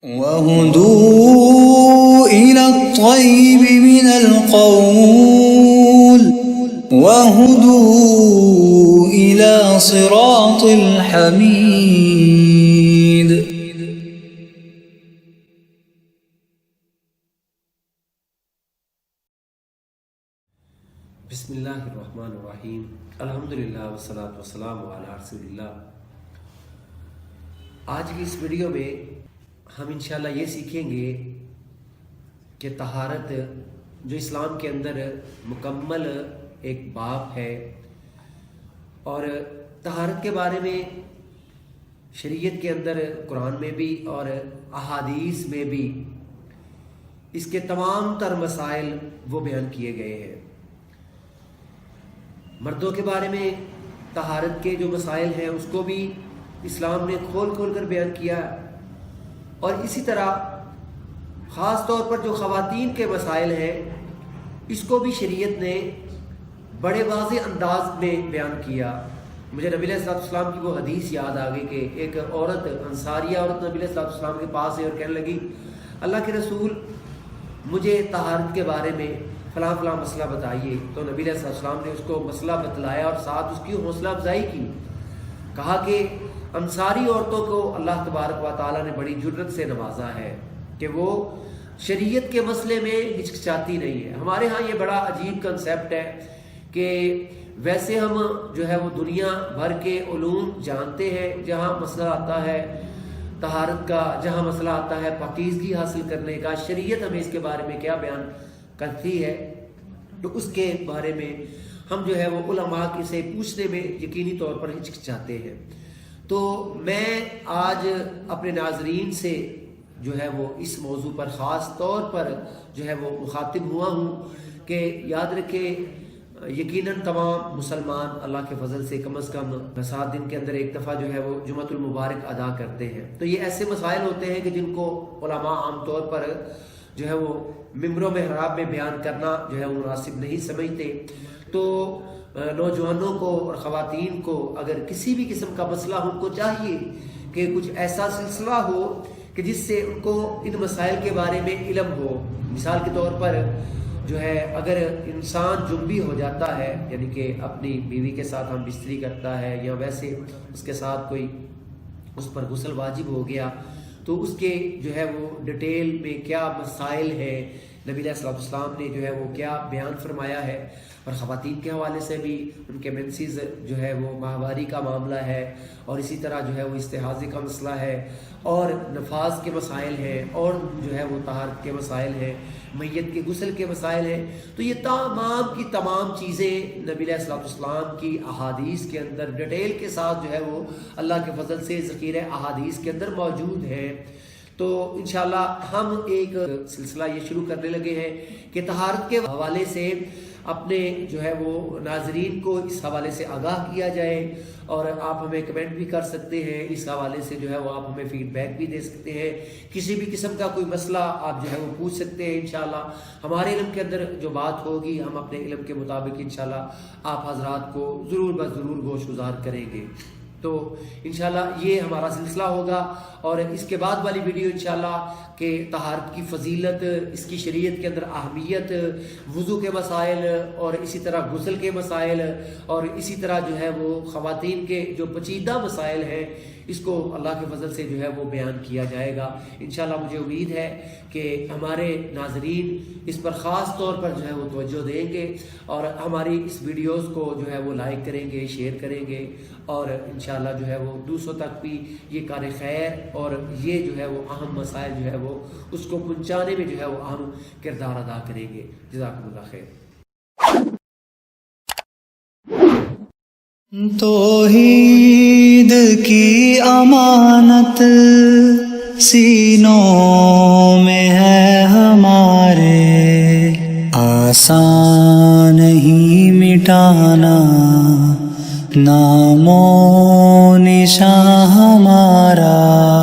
وَهُدُوا إِلَى الطَّيِّبِ مِنَ الْقَوْلِ وَهُدُوا إِلَى صِرَاطِ الْحَمِيدِ. بسم اللہ الرحمن الرحیم. الحمدللہ والصلاۃ والسلام علی رسول اللہ. آج کی اس ویڈیو میں ہم انشاءاللہ یہ سیکھیں گے کہ طہارت جو اسلام کے اندر مکمل ایک باب ہے، اور طہارت کے بارے میں شریعت کے اندر قرآن میں بھی اور احادیث میں بھی اس کے تمام تر مسائل وہ بیان کیے گئے ہیں. مردوں کے بارے میں طہارت کے جو مسائل ہیں اس کو بھی اسلام نے کھول کھول کر بیان کیا، اور اسی طرح خاص طور پر جو خواتین کے مسائل ہیں اس کو بھی شریعت نے بڑے واضح انداز میں بیان کیا. مجھے نبی علیہ السلام کی وہ حدیث یاد آ گئی کہ ایک عورت، انصاریہ عورت نبی علیہ السلام کے پاس ہے اور کہنے لگی، اللہ کے رسول مجھے طہارت کے بارے میں فلاں فلاں مسئلہ بتائیے. تو نبی علیہ السلام نے اس کو مسئلہ بتلایا اور ساتھ اس کی حوصلہ افزائی کی. کہا کہ انصاری عورتوں کو اللہ تبارک و تعالیٰ نے بڑی جرت سے نوازا ہے کہ وہ شریعت کے مسئلے میں ہچکچاتی نہیں ہے. ہمارے ہاں یہ بڑا عجیب کنسیپٹ ہے کہ ویسے ہم جو ہے وہ دنیا بھر کے علوم جانتے ہیں، جہاں مسئلہ آتا ہے طہارت کا، جہاں مسئلہ آتا ہے پاکیزگی حاصل کرنے کا، شریعت ہمیں اس کے بارے میں کیا بیان کرتی ہے، تو اس کے بارے میں ہم جو ہے وہ علماء سے پوچھنے میں یقینی طور پر ہچکچاتے ہیں. تو میں آج اپنے ناظرین سے جو ہے وہ اس موضوع پر خاص طور پر جو ہے وہ مخاطب ہوا ہوں کہ یاد رکھیں، یقیناً تمام مسلمان اللہ کے فضل سے کم از کم 7 دن کے اندر ایک دفعہ جو ہے وہ جمعۃ المبارک ادا کرتے ہیں. تو یہ ایسے مسائل ہوتے ہیں کہ جن کو علماء عام طور پر جو ہے وہ ممبر و محراب میں بیان کرنا جو ہے وہ مناسب نہیں سمجھتے. تو نوجوانوں کو اور خواتین کو اگر کسی بھی قسم کا مسئلہ ہو، ان کو چاہیے کہ کچھ ایسا سلسلہ ہو کہ جس سے ان کو ان مسائل کے بارے میں علم ہو. مثال کے طور پر جو ہے اگر انسان جنبی ہو جاتا ہے، یعنی کہ اپنی بیوی کے ساتھ ہم بستری کرتا ہے یا ویسے اس کے ساتھ کوئی اس پر غسل واجب ہو گیا، تو اس کے جو ہے وہ ڈیٹیل میں کیا مسائل ہیں، نبی علیہ السلام نے جو ہے وہ کیا بیان فرمایا ہے. اور خواتین کے حوالے سے بھی ان کے منسز جو ہے وہ ماہواری کا معاملہ ہے، اور اسی طرح جو ہے وہ استحاضے کا مسئلہ ہے، اور نفاذ کے مسائل ہیں، اور جو ہے وہ طہارت کے مسائل ہیں، میت کے غسل کے مسائل ہیں. تو یہ تمام کی تمام چیزیں نبی علیہ السلام کی احادیث کے اندر ڈیٹیل کے ساتھ جو ہے وہ اللہ کے فضل سے ذخیرہ احادیث کے اندر موجود ہیں. تو انشاءاللہ ہم ایک سلسلہ یہ شروع کرنے لگے ہیں کہ طہارت کے حوالے سے اپنے جو ہے وہ ناظرین کو اس حوالے سے آگاہ کیا جائے، اور آپ ہمیں کمنٹ بھی کر سکتے ہیں اس حوالے سے، جو ہے وہ آپ ہمیں فیڈ بیک بھی دے سکتے ہیں. کسی بھی قسم کا کوئی مسئلہ آپ جو ہے وہ پوچھ سکتے ہیں. انشاءاللہ ہمارے علم کے اندر جو بات ہوگی ہم اپنے علم کے مطابق انشاءاللہ آپ حضرات کو ضرور بضرور گوش گزار کریں گے. تو انشاءاللہ یہ ہمارا سلسلہ ہوگا، اور اس کے بعد والی ویڈیو انشاءاللہ کہ طہارت کی فضیلت، اس کی شریعت کے اندر اہمیت، وضو کے مسائل، اور اسی طرح غسل کے مسائل، اور اسی طرح جو ہے وہ خواتین کے جو پیچیدہ مسائل ہیں اس کو اللہ کے فضل سے جو ہے وہ بیان کیا جائے گا. انشاءاللہ مجھے امید ہے کہ ہمارے ناظرین اس پر خاص طور پر جو ہے وہ توجہ دیں گے، اور ہماری اس ویڈیوز کو جو ہے وہ لائک کریں گے، شیئر کریں گے، اور انشاءاللہ جو ہے وہ دوسروں تک بھی یہ کار خیر اور یہ جو ہے وہ اہم مسائل جو ہے وہ اس کو پہنچانے میں جو ہے وہ اہم کردار ادا کریں گے. جزاکم اللہ خیر. توحید کی امانت سینوں میں ہے ہمارے، آسان نہیں مٹانا نام و نشان ہمارا.